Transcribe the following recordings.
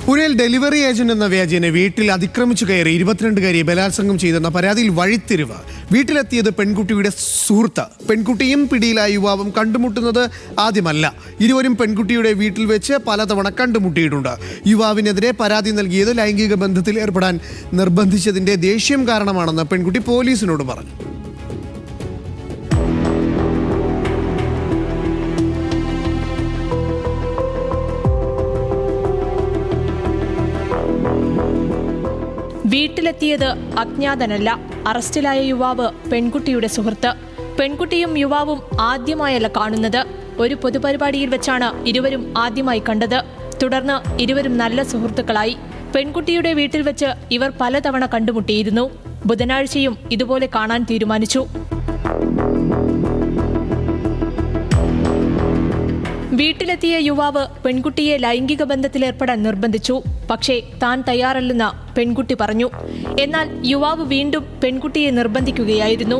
പുനേൽ delivery agent എന്ന വ്യാജേന വീട്ടിൽ അതിക്രമിച്ചു കയറി 22-കാരിയെ ബലാത്സംഗം ചെയ്തെന്ന പരാതിയിൽ വഴിത്തിരിവ്. വീട്ടിലെത്തിയത് പെൺകുട്ടിയുടെ സുഹൃത്ത്. പെൺകുട്ടിയും പിടിയിലായ യുവാവും കണ്ടുമുട്ടുന്നത് ആദ്യമല്ല. ഇരുവരും പെൺകുട്ടിയുടെ വീട്ടിൽ വെച്ച് പലതവണ കണ്ടുമുട്ടിയിട്ടുണ്ട്. യുവാവിനെതിരെ പരാതി നൽകിയത് ലൈംഗിക ബന്ധത്തിൽ ഏർപ്പെടാൻ നിർബന്ധിച്ചതിന്റെ ദേഷ്യം കാരണമാണെന്ന് പെൺകുട്ടി പോലീസിനോട് പറഞ്ഞു. വീട്ടിലെത്തിയത് അജ്ഞാതനല്ല. അറസ്റ്റിലായ യുവാവ് പെൺകുട്ടിയുടെ സുഹൃത്ത്. പെൺകുട്ടിയും യുവാവും ആദ്യമായല്ല കാണുന്നത്. ഒരു പൊതുപരിപാടിയിൽ വെച്ചാണ് ഇരുവരും ആദ്യമായി കണ്ടത്. തുടർന്ന് ഇരുവരും നല്ല സുഹൃത്തുക്കളായി. പെൺകുട്ടിയുടെ വീട്ടിൽ വെച്ച് ഇവർ പലതവണ കണ്ടുമുട്ടിയിരുന്നു. ബുധനാഴ്ചയും ഇതുപോലെ കാണാൻ തീരുമാനിച്ചു. വീട്ടിലെത്തിയ യുവാവ് പെൺകുട്ടിയെ ലൈംഗിക ബന്ധത്തിലേർപ്പെടാൻ നിർബന്ധിച്ചു. പക്ഷേ താൻ തയ്യാറല്ലെന്ന് പെൺകുട്ടി പറഞ്ഞു. എന്നാൽ യുവാവ് വീണ്ടും പെൺകുട്ടിയെ നിർബന്ധിക്കുകയായിരുന്നു.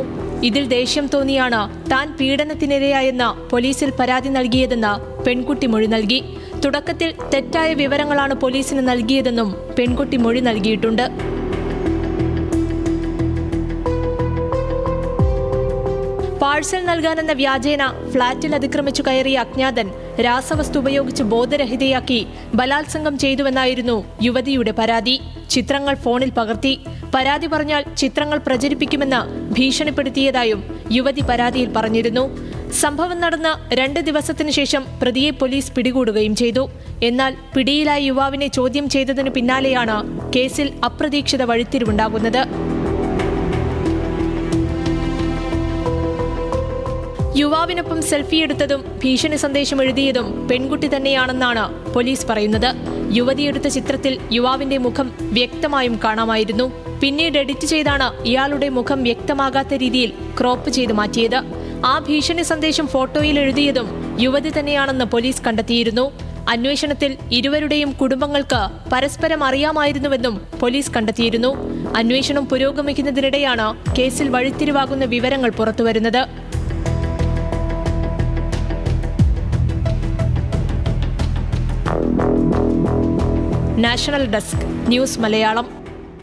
ഇതിൽ ദേഷ്യം തോന്നിയാണ് താൻ പീഡനത്തിനിരയായെന്ന് പോലീസിൽ പരാതി നൽകിയതെന്ന് പെൺകുട്ടി മൊഴി നൽകി. തുടക്കത്തിൽ തെറ്റായ വിവരങ്ങളാണ് പോലീസിന് നൽകിയതെന്നും പെൺകുട്ടി മൊഴി നൽകിയിട്ടുണ്ട്. പാഴ്സൽ നൽകാനെന്ന വ്യാജേന ഫ്ളാറ്റിൽ അതിക്രമിച്ചു കയറിയ അജ്ഞാതൻ രാസവസ്തു ഉപയോഗിച്ച് ബോധരഹിതയാക്കി ബലാത്സംഗം ചെയ്തുവെന്നായിരുന്നു യുവതിയുടെ പരാതി. ചിത്രങ്ങൾ ഫോണിൽ പകർത്തി. പരാതി പറഞ്ഞാൽ ചിത്രങ്ങൾ പ്രചരിപ്പിക്കുമെന്ന് ഭീഷണിപ്പെടുത്തിയതായും യുവതി പരാതിയിൽ പറഞ്ഞിരുന്നു. സംഭവം നടന്ന 2 ദിവസത്തിനു ശേഷം പ്രതിയെ പോലീസ് പിടികൂടുകയും ചെയ്തു. എന്നാൽ പിടിയിലായ യുവാവിനെ ചോദ്യം ചെയ്തതിനു പിന്നാലെയാണ് കേസിൽ അപ്രതീക്ഷിത വഴിത്തിരിവുണ്ടാകുന്നത്. യുവാവിനൊപ്പം സെൽഫി എടുത്തതും ഭീഷണി സന്ദേശം എഴുതിയതും പെൺകുട്ടി തന്നെയാണെന്നാണ് പോലീസ് പറയുന്നത്. യുവതിയെടുത്ത ചിത്രത്തിൽ യുവാവിന്റെ മുഖം വ്യക്തമായും കാണാമായിരുന്നു. പിന്നീട് എഡിറ്റ് ചെയ്താണ് ഇയാളുടെ മുഖം വ്യക്തമാകാത്ത രീതിയിൽ ക്രോപ്പ് ചെയ്ത് മാറ്റിയത്. ആ ഭീഷണി സന്ദേശം ഫോട്ടോയിൽ എഴുതിയതും യുവതി തന്നെയാണെന്ന് പോലീസ് കണ്ടെത്തിയിരുന്നു. അന്വേഷണത്തിൽ ഇരുവരുടെയും കുടുംബങ്ങൾക്ക് പരസ്പരം അറിയാമായിരുന്നുവെന്നും പോലീസ് കണ്ടെത്തിയിരുന്നു. അന്വേഷണം പുരോഗമിക്കുന്നതിനിടെയാണ് കേസിൽ വഴിത്തിരിവാകുന്ന വിവരങ്ങൾ പുറത്തുവരുന്നത്. National desk news Malayalam.